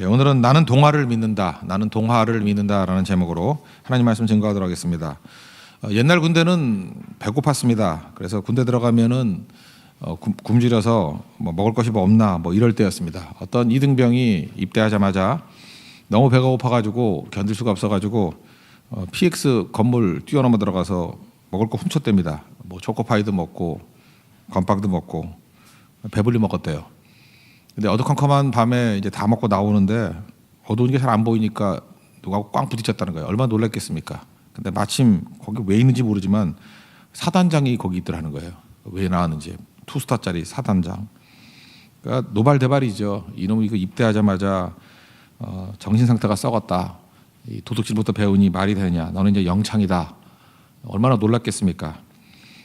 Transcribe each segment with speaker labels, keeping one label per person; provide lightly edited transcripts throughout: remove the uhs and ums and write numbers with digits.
Speaker 1: 오늘은 나는 동화를 믿는다, 나는 동화를 믿는다라는 제목으로 하나님 말씀 증거하도록 하겠습니다. 옛날 군대는 배고팠습니다. 그래서 군대 들어가면은 굶주려서 뭐 먹을 것이 뭐 없나 뭐 이럴 때였습니다. 어떤 이등병이 입대하자마자 너무 배가 고파가지고 견딜 수가 없어가지고 PX 건물 뛰어넘어 들어가서 먹을 거 훔쳤답니다. 뭐 초코파이도 먹고 건빵도 먹고 배불리 먹었대요. 근데 어두컴컴한 밤에 이제 다 먹고 나오는데 어두운 게 잘 안 보이니까 누가 꽝 부딪혔다는 거예요. 얼마나 놀랐겠습니까? 근데 마침 거기 왜 있는지 모르지만 사단장이 거기 있더라는 거예요. 왜 나왔는지. 투스타짜리 사단장. 그러니까 노발대발이죠. 이놈이 이거 입대하자마자 정신 상태가 썩었다. 이 도둑질부터 배우니 말이 되냐. 너는 이제 영창이다. 얼마나 놀랐겠습니까?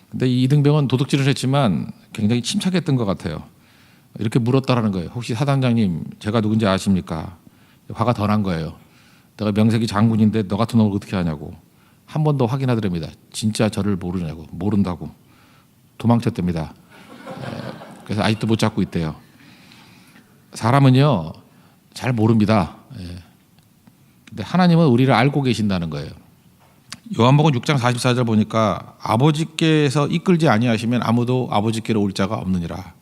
Speaker 1: 근데 이 이등병은 도둑질을 했지만 굉장히 침착했던 것 같아요. 이렇게 물었다라는 거예요. 혹시 사단장님 제가 누군지 아십니까? 화가 더 난 거예요. 내가 명색이 장군인데 너 같은 놈을 어떻게 하냐고. 한 번 더 확인하더랍니다. 진짜 저를 모르냐고. 모른다고. 도망쳤답니다. 그래서 아직도 못 잡고 있대요. 사람은요 잘 모릅니다. 근데 하나님은 우리를 알고 계신다는 거예요. 요한복음 6장 44절 보니까 아버지께서 이끌지 아니하시면 아무도 아버지께로 올 자가 없느니라.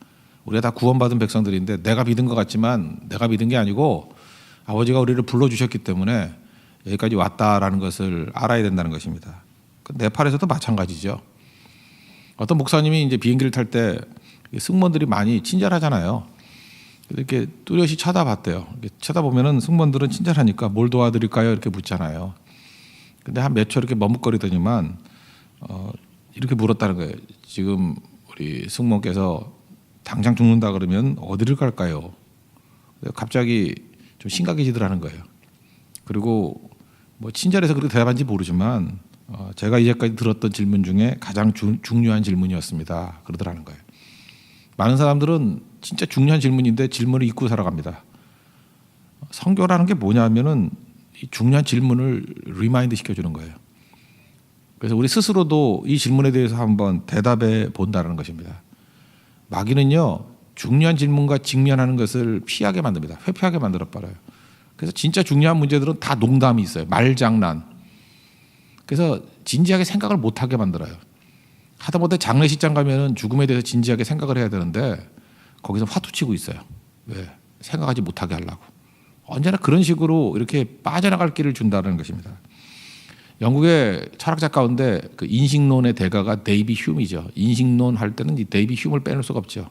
Speaker 1: 우리가 다 구원받은 백성들인데 내가 믿은 것 같지만 내가 믿은 게 아니고 아버지가 우리를 불러주셨기 때문에 여기까지 왔다라는 것을 알아야 된다는 것입니다. 네팔에서도 마찬가지죠. 어떤 목사님이 이제 비행기를 탈 때 승무원들이 많이 친절하잖아요. 이렇게 뚜렷이 쳐다봤대요. 쳐다보면은 승무원들은 친절하니까 뭘 도와드릴까요? 이렇게 묻잖아요. 근데 한 몇 초 이렇게 머뭇거리더니만 이렇게 물었다는 거예요. 지금 우리 승무원께서 당장 죽는다 그러면 어디를 갈까요? 갑자기 좀 심각해지더라는 거예요. 그리고 뭐 친절해서 그렇게 대답한지 모르지만 제가 이제까지 들었던 질문 중에 가장 중요한 질문이었습니다. 그러더라는 거예요. 많은 사람들은 진짜 중요한 질문인데 질문을 잊고 살아갑니다. 성교라는 게 뭐냐면은 이 중요한 질문을 리마인드 시켜주는 거예요. 그래서 우리 스스로도 이 질문에 대해서 한번 대답해 본다는 것입니다. 마귀는요 중요한 질문과 직면하는 것을 피하게 만듭니다. 회피하게 만들어 버려요. 그래서 진짜 중요한 문제들은 다 농담이 있어요. 말장난. 그래서 진지하게 생각을 못하게 만들어요. 하다못해 장례식장 가면은 죽음에 대해서 진지하게 생각을 해야 되는데 거기서 화투치고 있어요. 왜? 생각하지 못하게 하려고. 언제나 그런 식으로 이렇게 빠져나갈 길을 준다는 것입니다. 영국의 철학자 가운데 그 인식론의 대가가 데이비 휴미죠. 인식론 할 때는 이 데이비 휴를 빼놓을 수가 없죠.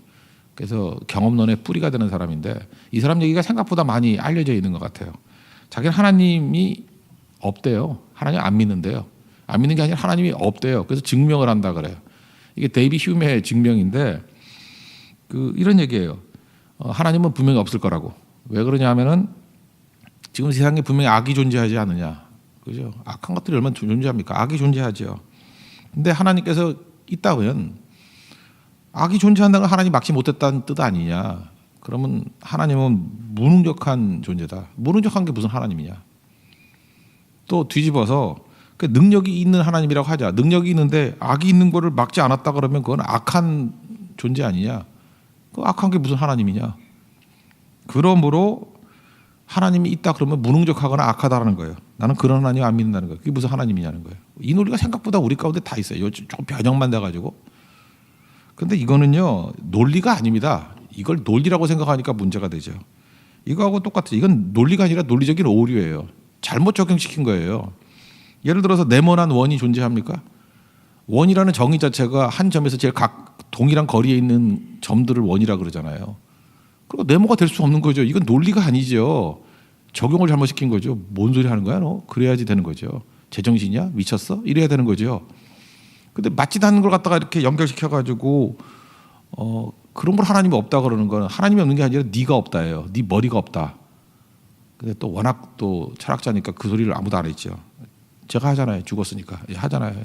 Speaker 1: 그래서 경험론의 뿌리가 되는 사람인데 이 사람 얘기가 생각보다 많이 알려져 있는 것 같아요. 자기는 하나님이 없대요. 하나님 안 믿는데요. 안 믿는 게 아니라 하나님이 없대요. 그래서 증명을 한다 그래요. 이게 데이비 휴메의 증명인데 이런 얘기예요. 하나님은 분명히 없을 거라고. 왜 그러냐면은 지금 세상에 분명히 악이 존재하지 않느냐. 그죠? 악한 것들이 얼마나 존재합니까? 악이 존재하죠. 근데 하나님께서 있다면 악이 존재한다는 걸 하나님 막지 못했다는 뜻 아니냐. 그러면 하나님은 무능력한 존재다. 무능력한 게 무슨 하나님이냐. 또 뒤집어서 그 능력이 있는 하나님이라고 하자. 능력이 있는데 악이 있는 거를 막지 않았다 그러면 그건 악한 존재 아니냐. 그 악한 게 무슨 하나님이냐. 그러므로 하나님이 있다 그러면 무능력하거나 악하다라는 거예요. 나는 그런 하나님 안 믿는다는 거예요. 그게 무슨 하나님이냐는 거예요. 이 논리가 생각보다 우리 가운데 다 있어요. 조금 변형만 돼가지고. 근데 이거는요 논리가 아닙니다. 이걸 논리라고 생각하니까 문제가 되죠. 이거하고 똑같아요. 이건 논리가 아니라 논리적인 오류예요. 잘못 적용시킨 거예요. 예를 들어서 네모난 원이 존재합니까? 원이라는 정의 자체가 한 점에서 제일 동일한 거리에 있는 점들을 원이라 그러잖아요. 그리고 네모가 될 수 없는 거죠. 이건 논리가 아니죠. 적용을 잘못 시킨 거죠. 뭔 소리 하는 거야 너? 그래야지 되는 거죠. 제정신이야? 미쳤어? 이래야 되는 거죠. 근데 맞지도 않는 걸 갖다가 이렇게 연결시켜가지고 그런 걸 하나님이 없다 그러는 건 하나님이 없는 게 아니라 네가 없다예요. 네 머리가 없다. 근데 또 워낙 또 철학자니까 그 소리를 아무도 안 했죠. 제가 하잖아요. 죽었으니까. 하잖아요.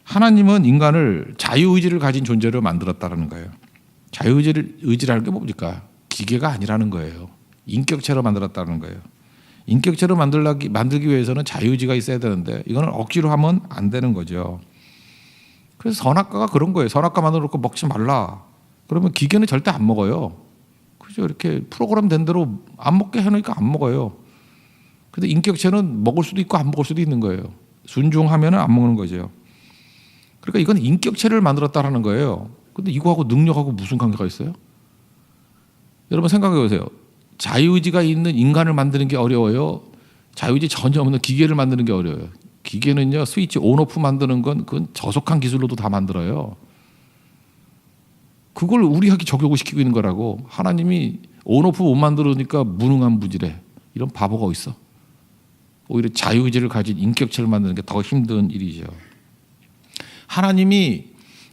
Speaker 1: 하나님은 인간을 자유의지를 가진 존재로 만들었다는 거예요. 자유의지라는 게 뭡니까? 기계가 아니라는 거예요. 인격체로 만들었다는 거예요. 인격체로 만들기 위해서는 자유의지가 있어야 되는데 이거는 억지로 하면 안 되는 거죠. 그래서 선악과가 그런 거예요. 선악과 만들어 놓고 먹지 말라. 그러면 기계는 절대 안 먹어요. 그죠? 이렇게 프로그램 된 대로 안 먹게 해놓으니까 안 먹어요. 근데 인격체는 먹을 수도 있고 안 먹을 수도 있는 거예요. 순종하면 안 먹는 거죠. 그러니까 이건 인격체를 만들었다라는 거예요. 근데 이거하고 능력하고 무슨 관계가 있어요? 여러분 생각해 보세요. 자유의지가 있는 인간을 만드는 게 어려워요. 자유의지 전혀 없는 기계를 만드는 게 어려워요. 기계는요, 스위치 온오프 만드는 건 그건 저속한 기술로도 다 만들어요. 그걸 우리에게 적용을 시키고 있는 거라고. 하나님이 온오프 못 만들으니까 무능한 무지래. 이런 바보가 어디 있어? 오히려 자유의지를 가진 인격체를 만드는 게 더 힘든 일이죠. 하나님이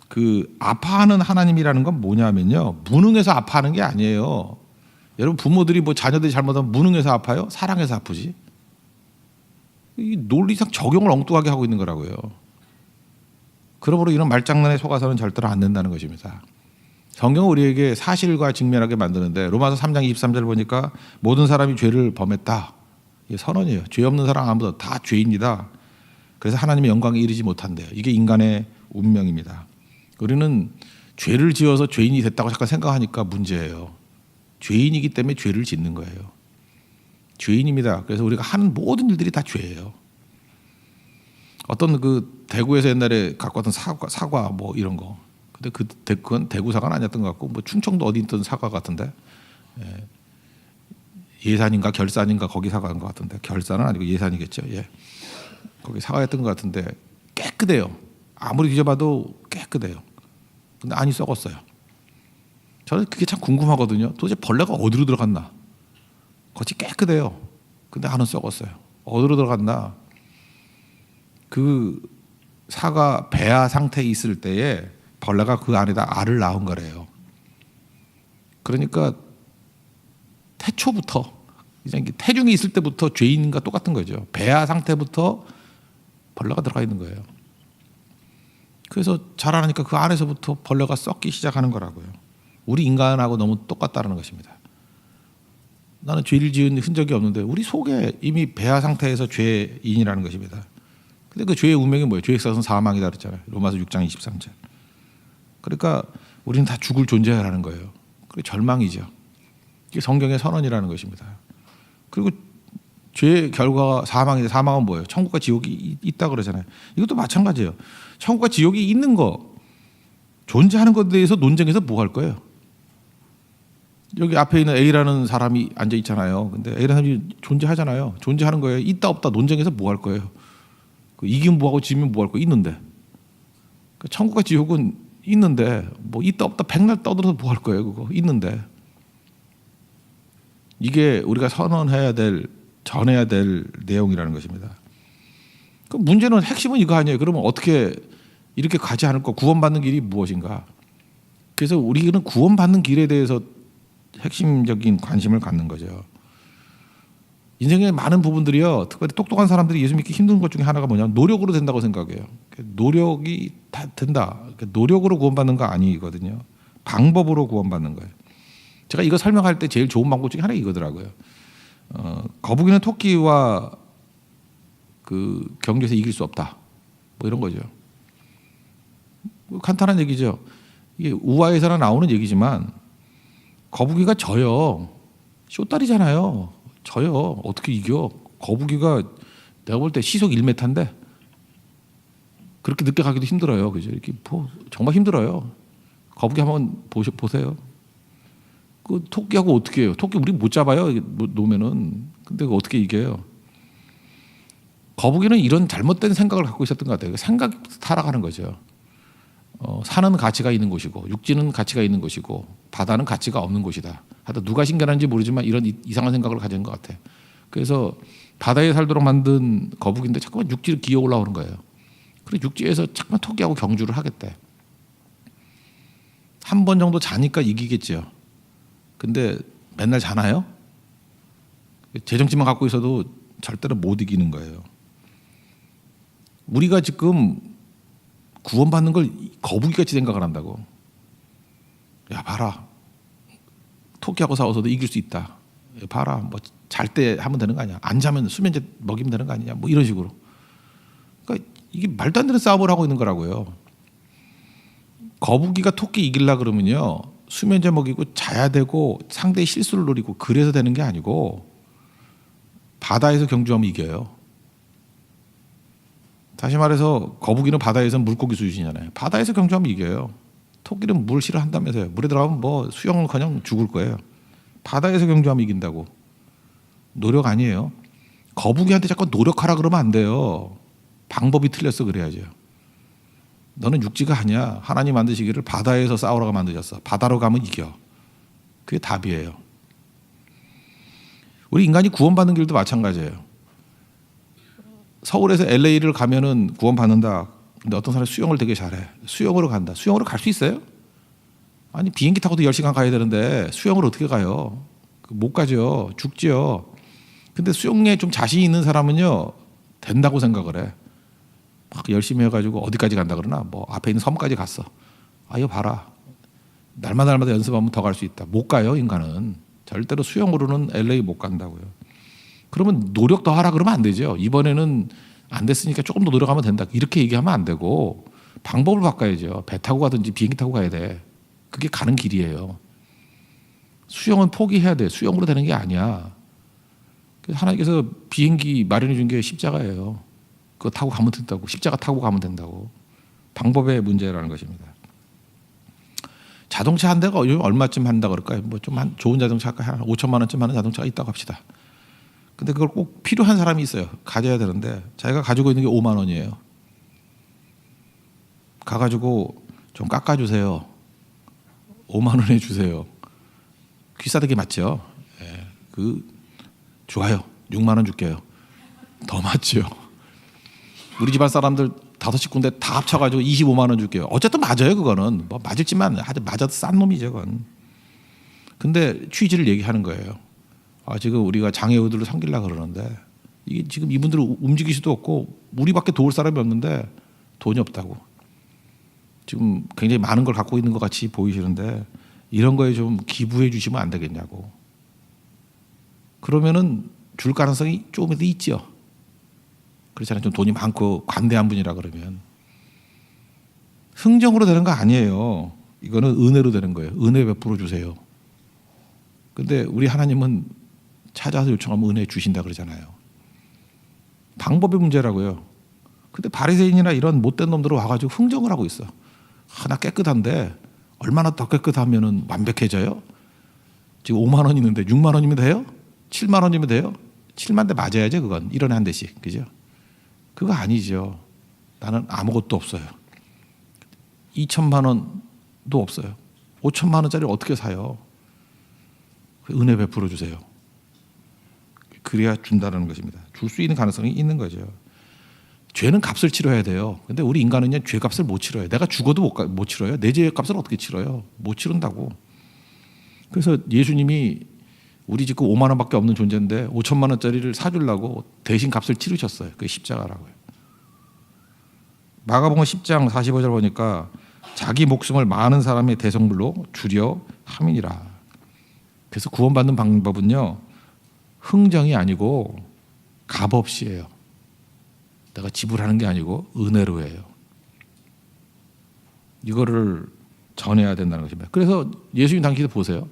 Speaker 1: 그 아파하는 하나님이라는 건 뭐냐면요, 무능해서 아파하는 게 아니에요. 여러분 부모들이 뭐 자녀들이 잘못하면 무능해서 아파요? 사랑해서 아프지. 이 논리상 적용을 엉뚱하게 하고 있는 거라고요. 그러므로 이런 말장난에 속아서는 절대로 안 된다는 것입니다. 성경은 우리에게 사실과 직면하게 만드는데 로마서 3장 23절 보니까 모든 사람이 죄를 범했다. 이게 선언이에요. 죄 없는 사람 아무도 다 죄인이다. 그래서 하나님의 영광에 이르지 못한대요. 이게 인간의 운명입니다. 우리는 죄를 지어서 죄인이 됐다고 잠깐 생각하니까 문제예요. 죄인이기 때문에 죄를 짓는 거예요. 죄인입니다. 그래서 우리가 하는 모든 일들이 다 죄예요. 어떤 그 대구에서 옛날에 갖고 왔던 사과 뭐 이런 거. 근데 그건 대구 사과는 아니었던 것 같고 뭐 충청도 어디 있던 사과 같은데. 예산인가 결산인가 거기 사과인 것 같은데. 결산은 아니고 예산이겠죠. 예. 거기 사과였던 것 같은데 깨끗해요. 아무리 뒤져봐도 깨끗해요. 근데 안이 썩었어요. 저는 그게 참 궁금하거든요. 도대체 벌레가 어디로 들어갔나? 겉이 깨끗해요. 근데 안은 썩었어요. 어디로 들어갔나? 그 사과 배아 상태에 있을 때에 벌레가 그 안에다 알을 낳은 거래요. 그러니까 태초부터 태중에 있을 때부터 죄인과 똑같은 거죠. 배아 상태부터 벌레가 들어가 있는 거예요. 그래서 자라나니까 그 안에서부터 벌레가 썩기 시작하는 거라고요. 우리 인간하고 너무 똑같다는 것입니다. 나는 죄를 지은 흔적이 없는데 우리 속에 이미 배아 상태에서 죄인이라는 것입니다. 근데 그 죄의 운명이 뭐예요? 죄의 값은 사망이다 그랬잖아요. 로마서 6장 23절. 그러니까 우리는 다 죽을 존재라는 거예요. 그게 절망이죠. 이게 성경의 선언이라는 것입니다. 그리고 죄의 결과가 사망인데 사망은 뭐예요? 천국과 지옥이 있다 그러잖아요. 이것도 마찬가지예요. 천국과 지옥이 있는 거, 존재하는 것에 대해서 논쟁해서 뭐 할 거예요? 여기 앞에 있는 A라는 사람이 앉아 있잖아요. 근데 A라는 사람이 존재하잖아요. 존재하는 거예요. 있다 없다 논쟁해서 뭐 할 거예요? 이기면 뭐하고 지면 뭐 할 거예요? 있는데. 천국과 지옥은 있는데 뭐 있다 없다 백날 떠들어서 뭐 할 거예요? 그거 있는데. 이게 우리가 선언해야 될, 전해야 될 내용이라는 것입니다. 그 문제는 핵심은 이거 아니에요. 그러면 어떻게 이렇게 가지 않을 거? 구원받는 길이 무엇인가? 그래서 우리는 구원받는 길에 대해서 핵심적인 관심을 갖는 거죠. 인생의 많은 부분들이요, 특별히 똑똑한 사람들이 예수 믿기 힘든 것 중에 하나가 뭐냐면 노력으로 된다고 생각해요. 노력이 다 된다. 노력으로 구원받는 거 아니거든요. 방법으로 구원받는 거예요. 제가 이거 설명할 때 제일 좋은 방법 중에 하나가 이거더라고요. 거북이는 토끼와 그 경주에서 이길 수 없다. 뭐 이런 거죠. 간단한 얘기죠. 이게 우화에서나 나오는 얘기지만 거북이가 져요. 쇼다리잖아요. 져요. 어떻게 이겨? 거북이가 내가 볼 때 시속 1m인데 그렇게 늦게 가기도 힘들어요. 그죠? 이렇게 정말 힘들어요. 거북이 한번 보세요. 그 토끼하고 어떻게 해요? 토끼 우리 못 잡아요. 놓으면은. 근데 어떻게 이겨요? 거북이는 이런 잘못된 생각을 갖고 있었던 것 같아요. 생각 타락하는 거죠. 산은 가치가 있는 곳이고 육지는 가치가 있는 곳이고 바다는 가치가 없는 곳이다. 하여튼 누가 신견한지 모르지만 이런 이상한 생각을 가진 것 같아요. 그래서 바다에 살도록 만든 거북인데 자꾸만 육지를 기어 올라오는 거예요. 그래서 육지에서 자꾸만 토끼하고 경주를 하겠대. 한 번 정도 자니까 이기겠죠. 근데 맨날 자나요? 재정치만 갖고 있어도 절대로 못 이기는 거예요. 우리가 지금 구원받는 걸 거북이같이 생각을 한다고. 야 봐라, 토끼하고 싸워서도 이길 수 있다. 봐라, 뭐 잘 때 하면 되는 거 아니야? 안 자면 수면제 먹이면 되는 거 아니냐? 뭐 이런 식으로. 그러니까 이게 말도 안 되는 싸움을 하고 있는 거라고요. 거북이가 토끼 이기려 그러면요, 수면제 먹이고 자야 되고 상대의 실수를 노리고 그래서 되는 게 아니고 바다에서 경주하면 이겨요. 다시 말해서 거북이는 바다에서 물고기 수준이잖아요. 바다에서 경주하면 이겨요. 토끼는 물 싫어한다면서요. 물에 들어가면 뭐 수영은커녕 죽을 거예요. 바다에서 경주하면 이긴다고. 노력 아니에요. 거북이한테 자꾸 노력하라 그러면 안 돼요. 방법이 틀렸어 그래야죠. 너는 육지가 아니야. 하나님 만드시기를 바다에서 싸우라고 만드셨어. 바다로 가면 이겨. 그게 답이에요. 우리 인간이 구원받는 길도 마찬가지예요. 서울에서 LA를 가면은 구원받는다. 근데 어떤 사람이 수영을 되게 잘해. 수영으로 간다. 수영으로 갈 수 있어요? 아니 비행기 타고도 10시간 가야 되는데 수영을 어떻게 가요? 못 가죠. 죽지요. 근데 수영에 좀 자신 있는 사람은요 된다고 생각을 해. 막 열심히 해가지고 어디까지 간다 그러나 뭐 앞에 있는 섬까지 갔어. 아 이거 봐라. 날마다 연습하면 더 갈 수 있다. 못 가요 인간은. 절대로 수영으로는 LA 못 간다고요. 그러면 노력 더 하라 그러면 안 되죠. 이번에는 안 됐으니까 조금 더 노력하면 된다. 이렇게 얘기하면 안 되고 방법을 바꿔야죠. 배 타고 가든지 비행기 타고 가야 돼. 그게 가는 길이에요. 수영은 포기해야 돼. 수영으로 되는 게 아니야. 하나님께서 비행기 마련해 준 게 십자가예요. 그거 타고 가면 된다고. 십자가 타고 가면 된다고. 방법의 문제라는 것입니다. 자동차 한 대가 얼마쯤 한다 그럴까요? 뭐 좀 좋은 자동차 한 5천만 원쯤 하는 자동차가 있다고 합시다. 근데 그걸 꼭 필요한 사람이 있어요. 가져야 되는데 자기가 가지고 있는 게 5만 원이에요. 가가지고 좀 깎아주세요. 5만 원에 주세요. 귀싸대기 맞죠? 예, 좋아요. 6만 원 줄게요. 더 맞죠? 우리 집안 사람들 5식구인데 다 합쳐가지고 25만 원 줄게요. 어쨌든 맞아요 그거는. 뭐 맞을지만 맞아도 싼 놈이죠 그건. 근데 취지를 얘기하는 거예요. 지금 우리가 장애우들을 섬기려고 그러는데 이게 지금 이분들을 움직일 수도 없고 우리밖에 도울 사람이 없는데 돈이 없다고. 지금 굉장히 많은 걸 갖고 있는 것 같이 보이시는데 이런 거에 좀 기부해 주시면 안 되겠냐고. 그러면은 줄 가능성이 조금이라도 있죠. 그렇잖아요. 좀 돈이 많고 관대한 분이라 그러면. 흥정으로 되는 거 아니에요. 이거는 은혜로 되는 거예요. 은혜 베풀어 주세요. 근데 우리 하나님은 찾아서 요청하면 은혜 주신다 그러잖아요. 방법의 문제라고요. 근데 바리새인이나 이런 못된 놈들은 와가지고 흥정을 하고 있어. 하나 깨끗한데 얼마나 더 깨끗하면 완벽해져요? 지금 5만 원 있는데 6만 원이면 돼요? 7만 원이면 돼요? 7만 대 맞아야죠 그건. 1원에 한 대씩. 그죠? 그거 아니죠. 나는 아무것도 없어요. 2천만 원도 없어요. 5천만 원짜리 어떻게 사요? 은혜 베풀어 주세요. 그래야 준다는 것입니다. 줄 수 있는 가능성이 있는 거죠. 죄는 값을 치러야 돼요. 근데 우리 인간은요 죄값을 못 치러요. 내가 죽어도 못 치러요. 내 죄값을 어떻게 치러요? 못 치른다고. 그래서 예수님이 우리 지금 5만 원밖에 없는 존재인데 5천만 원짜리를 사주려고 대신 값을 치르셨어요. 그게 십자가라고요. 마가복음 10장 45절 보니까 자기 목숨을 많은 사람의 대성물로 주려 함이니라. 그래서 구원받는 방법은요 흥정이 아니고 값없이에요. 내가 지불하는 게 아니고 은혜로 해요. 이거를 전해야 된다는 것입니다. 그래서 예수님 당시에 보세요.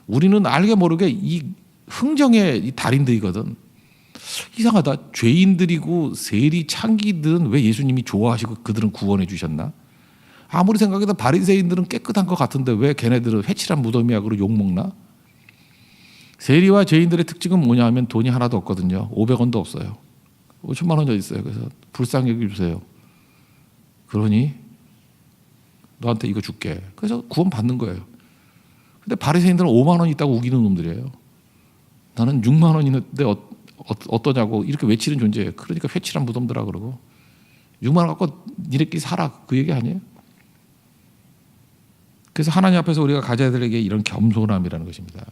Speaker 1: 우리는 알게 모르게 이 흥정의 이 달인들이거든. 이상하다. 죄인들이고 세리 창기들은 왜 예수님이 좋아하시고 그들은 구원해 주셨나? 아무리 생각해도 바리새인들은 깨끗한 것 같은데 왜 걔네들은 회칠한 무덤이야 그러고 욕먹나? 세리와 죄인들의 특징은 뭐냐 하면 돈이 하나도 없거든요. 500원도 없어요. 5천만 원 더 있어요. 그래서 불쌍히 여겨주세요. 그러니 너한테 이거 줄게. 그래서 구원 받는 거예요. 근데 바리새인들은 5만 원 있다고 우기는 놈들이에요. 나는 6만 원 있는데 어떠냐고 이렇게 외치는 존재예요. 그러니까 회칠한 무덤들아 그러고 6만 원 갖고 니네끼리 살아 그 얘기 아니에요? 그래서 하나님 앞에서 우리가 가져야 될 게 이런 겸손함이라는 것입니다.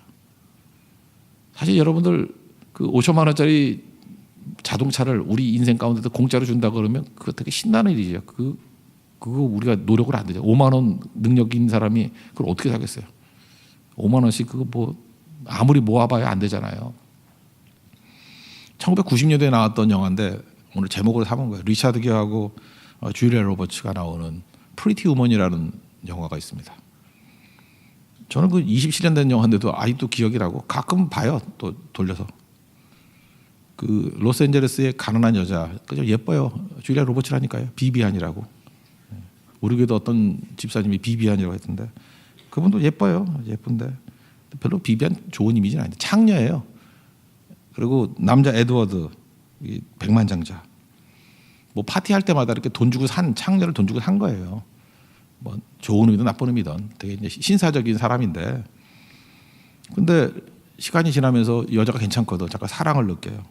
Speaker 1: 사실 여러분들 그 5천만 원짜리 자동차를 우리 인생 가운데도 공짜로 준다 그러면 그거 되게 신나는 일이죠. 그거 우리가 노력을 안 되죠. 5만 원 능력 있는 사람이 그걸 어떻게 사겠어요? 5만 원씩 그거 뭐 아무리 모아봐야 안 되잖아요. 1990년대에 나왔던 영화인데 오늘 제목으로 삼은 거예요. 리차드 기어하고 줄리아 로버츠가 나오는 프리티 우먼이라는 영화가 있습니다. 저는 그 27년 된 영화인데도 아직도 기억이 나고 가끔 봐요. 또 돌려서. 그 로스앤젤레스의 가난한 여자, 그죠? 예뻐요. 줄리아 로버츠라니까요. 비비안이라고. 우리 교회도 어떤 집사님이 비비안이라고 했던데 그분도 예뻐요. 예쁜데 별로 비비안 좋은 이미지는 아닌데 창녀예요. 그리고 남자 에드워드 이 백만장자. 뭐 파티할 때마다 이렇게 돈 주고 산 창녀를 돈 주고 산 거예요. 뭐 좋은 의미든 나쁜 의미든 되게 이제 신사적인 사람인데 근데 시간이 지나면서 여자가 괜찮거든. 잠깐 사랑을 느껴요.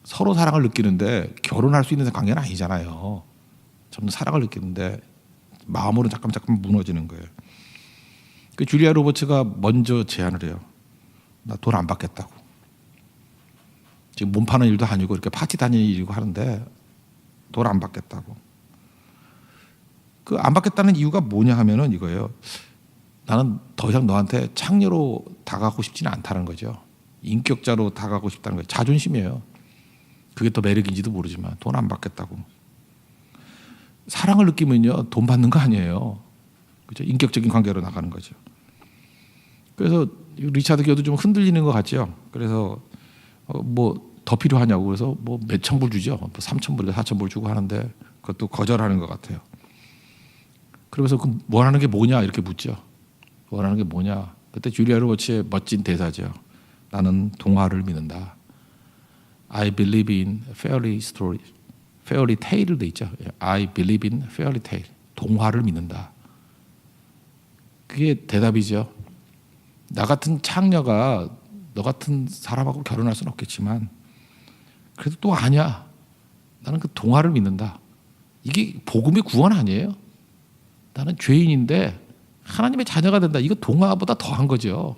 Speaker 1: 서로 사랑을 느끼는데 결혼할 수 있는 관계는 아니잖아요. 점점 사랑을 느끼는데 마음으로는 잠깐 무너지는 거예요. 그 줄리아 로버츠가 먼저 제안을 해요. 나 돈 안 받겠다고. 지금 몸 파는 일도 아니고 이렇게 파티 다니는 일이고 하는데 돈 안 받겠다고. 그 안 받겠다는 이유가 뭐냐 하면은 이거예요. 나는 더 이상 너한테 창녀로 다가가고 싶지는 않다는 거죠. 인격자로 다가가고 싶다는 거예요. 자존심이에요. 그게 더 매력인지도 모르지만 돈 안 받겠다고. 사랑을 느끼면요 돈 받는 거 아니에요. 그죠? 인격적인 관계로 나가는 거죠. 그래서 리차드 기어도 좀 흔들리는 것 같죠. 그래서 뭐 더 필요하냐고 그래서 뭐 몇천 불 주죠. 뭐 3,000불, 4,000불 주고 하는데 그것도 거절하는 것 같아요. 그러면서 그 원하는 게 뭐냐 이렇게 묻죠. 원하는 게 뭐냐. 그때 줄리아 로버츠의 멋진 대사죠. 나는 동화를 믿는다. I believe in fairy story. fairy tale로 돼 있죠. I believe in fairy tale. 동화를 믿는다. 그게 대답이죠. 나 같은 창녀가 너 같은 사람하고 결혼할 수는 없겠지만 그래도 또 아니야. 나는 그 동화를 믿는다. 이게 복음의 구원 아니에요? 나는 죄인인데 하나님의 자녀가 된다. 이거 동화보다 더한 거죠.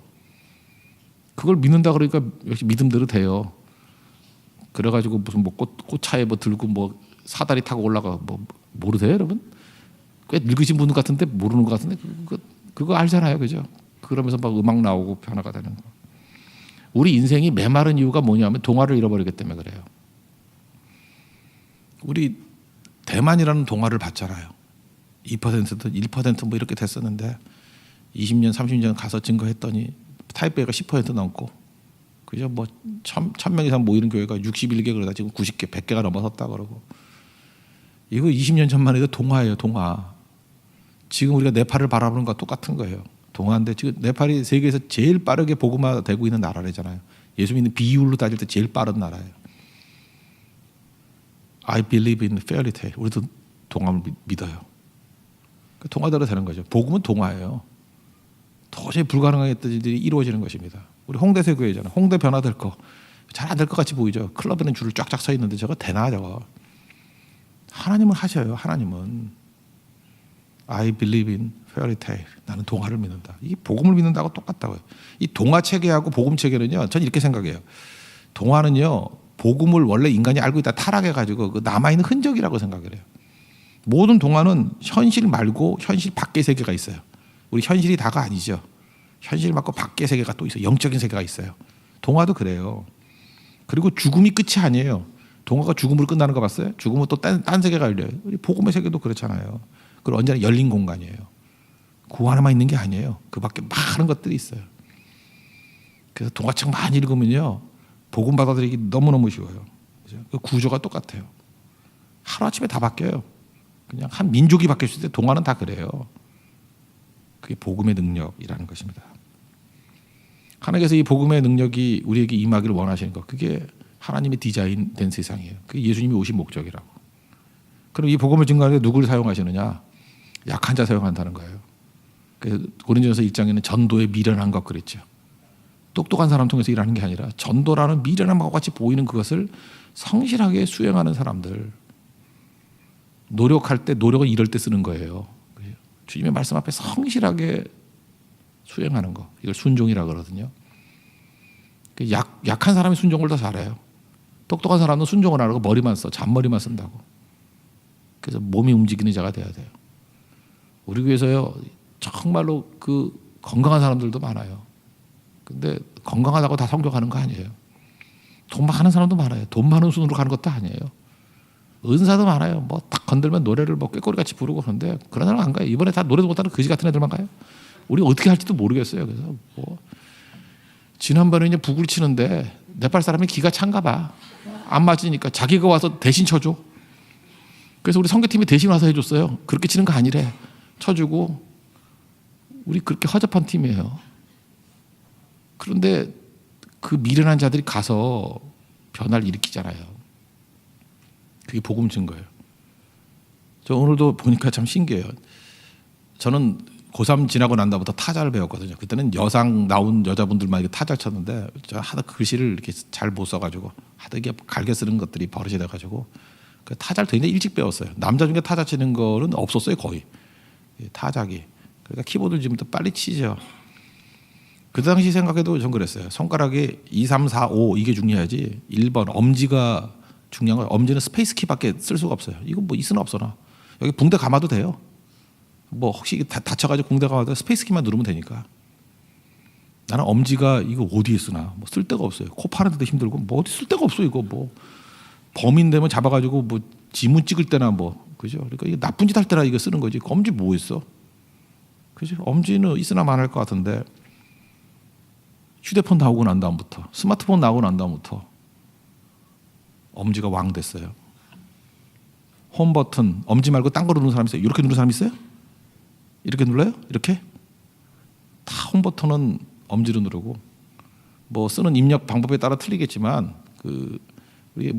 Speaker 1: 그걸 믿는다 그러니까 역시 믿음대로 돼요. 그래가지고 무슨 뭐 꽃차에 뭐 들고 뭐 사다리 타고 올라가 뭐 모르세요, 여러분? 꽤 늙으신 분 같은데 모르는 것 같은데 그거 알잖아요, 그죠? 그러면서 막 음악 나오고 변화가 되는 거. 우리 인생이 메마른 이유가 뭐냐면 동화를 잃어버리기 때문에 그래요. 우리 대만이라는 동화를 봤잖아요. 2%든 1%뭐 이렇게 됐었는데 20년, 30년 가서 증거했더니 타이베이가 10% 넘고 그죠? 뭐 1,000명 이상 모이는 교회가 61개 그러다 지금 90개, 100개가 넘어섰다 그러고 이거 20년 전만 해도 동화예요, 동화. 지금 우리가 네팔을 바라보는 것과 똑같은 거예요. 동화인데 지금 네팔이 세계에서 제일 빠르게 복음화되고 있는 나라잖아요. 예수 믿는 비율로 따질 때 제일 빠른 나라예요. I believe in fairy tale. 우리도 동화를 믿어요. 동화대로 되는 거죠. 복음은 동화예요. 도저히 불가능한 일들이 이루어지는 것입니다. 우리 홍대세 교회잖아요. 홍대 변화될 거. 잘 안 될 것 같이 보이죠. 클럽에는 줄을 쫙쫙 서 있는데 저거 되나 저거. 하나님은 하셔요. 하나님은. I believe in fairy tale. 나는 동화를 믿는다. 이 복음을 믿는다고 똑같다고요. 이 동화 체계하고 복음 체계는요. 전 이렇게 생각해요. 동화는요. 복음을 원래 인간이 알고 있다 타락해가지고 그 남아있는 흔적이라고 생각을 해요. 모든 동화는 현실 말고 현실 밖의 세계가 있어요. 우리 현실이 다가 아니죠. 현실 말고 밖의 세계가 또 있어요. 영적인 세계가 있어요. 동화도 그래요. 그리고 죽음이 끝이 아니에요. 동화가 죽음으로 끝나는 거 봤어요? 죽음은 또 딴 세계가 열려요. 우리 복음의 세계도 그렇잖아요. 그리고 언제나 열린 공간이에요. 그 안에만 있는 게 아니에요. 그 밖에 많은 것들이 있어요. 그래서 동화책 많이 읽으면요. 복음 받아들이기 너무너무 쉬워요. 그죠? 그 구조가 똑같아요. 하루아침에 다 바뀌어요. 그냥 한 민족이 바뀌었을 때 동화는 다 그래요. 그게 복음의 능력이라는 것입니다. 하나님께서 이 복음의 능력이 우리에게 임하기를 원하시는 것, 그게 하나님의 디자인된 세상이에요. 그게 예수님이 오신 목적이라고. 그럼 이 복음을 증거하는데 누구를 사용하시느냐? 약한 자 사용한다는 거예요. 그래서 고린도전서 1장에는 전도의 미련한 것 그랬죠. 똑똑한 사람 통해서 일하는 게 아니라 전도라는 미련한 것과 같이 보이는 그것을 성실하게 수행하는 사람들. 노력할 때 노력은 이럴 때 쓰는 거예요. 주님의 말씀 앞에 성실하게 수행하는 거. 이걸 순종이라고 그러거든요. 약한 사람이 순종을 더 잘해요. 똑똑한 사람은 순종을 안 하고 머리만 써. 잔머리만 쓴다고. 그래서 몸이 움직이는 자가 돼야 돼요. 우리 교회에서요. 정말로 그 건강한 사람들도 많아요. 근데 건강하다고 다 성격하는 거 아니에요. 돈 많은 사람도 많아요. 돈 많은 순으로 가는 것도 아니에요. 은사도 많아요. 뭐 딱 건들면 노래를 뭐 꾀꼬리같이 부르고 그런데 그런 사람 안 가요. 이번에 다 노래도 못하는 거지 같은 애들만 가요. 우리 어떻게 할지도 모르겠어요. 그래서 뭐 지난번에 이제 북을 치는데 네팔 사람이 기가 찬가 봐. 안 맞으니까 자기가 와서 대신 쳐줘. 그래서 우리 선교팀이 대신 와서 해줬어요. 그렇게 치는 거 아니래. 쳐주고. 우리 그렇게 허접한 팀이에요. 그런데 그 미련한 자들이 가서 변화를 일으키잖아요. 그게 복음 증거예요. 저 오늘도 보니까 참 신기해요. 저는 고3 지나고 난 다음부터 타자를 배웠거든요. 그때는 여상 나온 여자분들만 타자를 쳤는데 저 하도 글씨를 이렇게 잘 못 써가지고 하도 이게 갈게 쓰는 것들이 버릇이 돼가지고 그 타자를 굉장히 일찍 배웠어요. 남자 중에 타자 치는 거는 없었어요 거의. 타자기. 그러니까 키보드를 지금부터 빨리 치죠. 그 당시 생각해도 전 그랬어요. 손가락이 2, 3, 4, 5 이게 중요하지 1번 엄지가 중요한 거예요. 엄지는 스페이스 키밖에 쓸 수가 없어요. 이거 뭐 있으나 없으나 여기 붕대 감아도 돼요. 뭐 혹시 다쳐가지고 붕대 감아도 스페이스 키만 누르면 되니까. 나는 엄지가 이거 어디에 쓰나 뭐 쓸 데가 없어요. 코 파는데도 힘들고 뭐 어디 쓸 데가 없어 이거 뭐 범인 되면 잡아가지고 뭐 지문 찍을 때나 뭐 그죠. 그러니까 이게 나쁜 짓 할 때나 이거 쓰는 거지. 엄지 뭐 있어? 그죠. 엄지는 있으나 마나할 것 같은데 휴대폰 나오고 난 다음부터 스마트폰 나오고 난 다음부터 엄지가 왕 됐어요. 홈 버튼 엄지 말고 딴 거 누르는 사람 있어요? 이렇게 누르는 사람 있어요? 이렇게 눌러요? 이렇게? 다 홈 버튼은 엄지로 누르고 뭐 쓰는 입력 방법에 따라 틀리겠지만 우리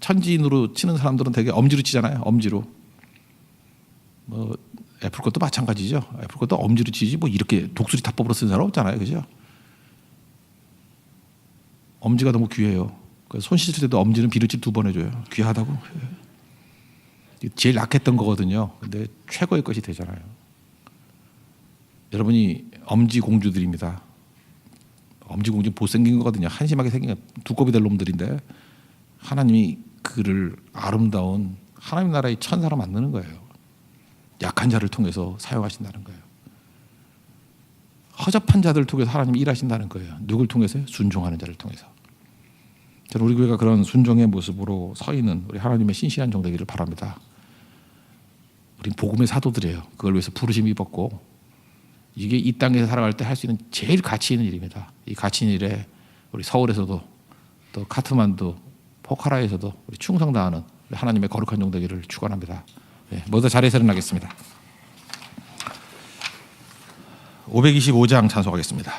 Speaker 1: 천지인으로 치는 사람들은 되게 엄지로 치잖아요. 엄지로. 뭐 애플 것도 마찬가지죠. 애플 것도 엄지로 치지 뭐 이렇게 독수리 타법으로 쓰는 사람 없잖아요. 그죠? 엄지가 너무 귀해요. 손 씻을 때도 엄지는 비누칠 2번 해줘요. 귀하다고. 제일 약했던 거거든요. 근데 최고의 것이 되잖아요. 여러분이 엄지 공주들입니다. 엄지 공주 못생긴 거거든요. 한심하게 생긴 두꺼비 될 놈들인데 하나님이 그를 아름다운 하나님 나라의 천사로 만드는 거예요. 약한 자를 통해서 사용하신다는 거예요. 허접한 자들을 통해서 하나님이 일하신다는 거예요. 누굴 통해서요? 순종하는 자를 통해서. 저는 우리 교회가 그런 순종의 모습으로 서 있는 우리 하나님의 신실한 종 되기를 바랍니다. 우린 복음의 사도들이에요. 그걸 위해서 부르심 입었고 이게 이 땅에서 살아갈 때 할 수 있는 제일 가치 있는 일입니다. 이 가치 있는 일에 우리 서울에서도 또 카트만두, 포카라에서도 우리 충성 다하는 우리 하나님의 거룩한 종 되기를 축원합니다. 네, 모두 자리에서 일어나겠습니다. 525장 찬송하겠습니다.